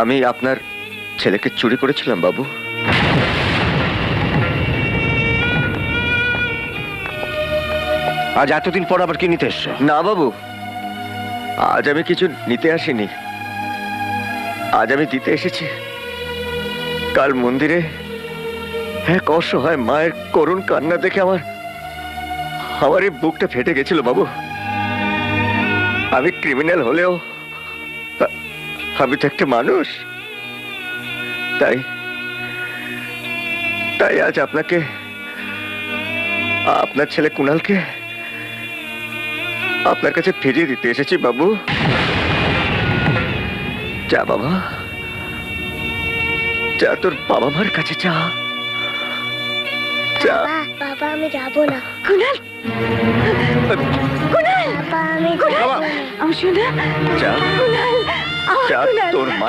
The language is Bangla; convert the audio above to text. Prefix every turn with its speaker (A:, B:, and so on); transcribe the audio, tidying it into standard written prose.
A: আমি আপনার ছেলেকে চুরি করেছিলাম বাবু।
B: আজ এতদিন পর আবার কি নিতে এসছো?
A: না বাবু, আজ আমি কিছু নিতে আসিনি, আজ আমি দিতে এসেছি। কাল মন্দিরে এক অসহায় মায়ের করুণ কান্না দেখে আমার এই বুকটা ফেটে গেছিল বাবু। আমি ক্রিমিনাল হলেও আমি তো একটা মানুষ। তাই তাই আজ আপনাকে, আপনার ছেলে কুণালকে আপনার কাছে ফিরিয়ে দিতে এসেছি বাবু। যা বাবা, যা তোর বাবা মার কাছে যা। যা
C: বাবা আমি যাবো না।
D: কুণাল, কুণাল,
C: বাবা আমি
D: কুণাল, আমার সোনা,
A: যা
D: কুণাল,
A: যা,
D: কুণাল।
A: তোর মা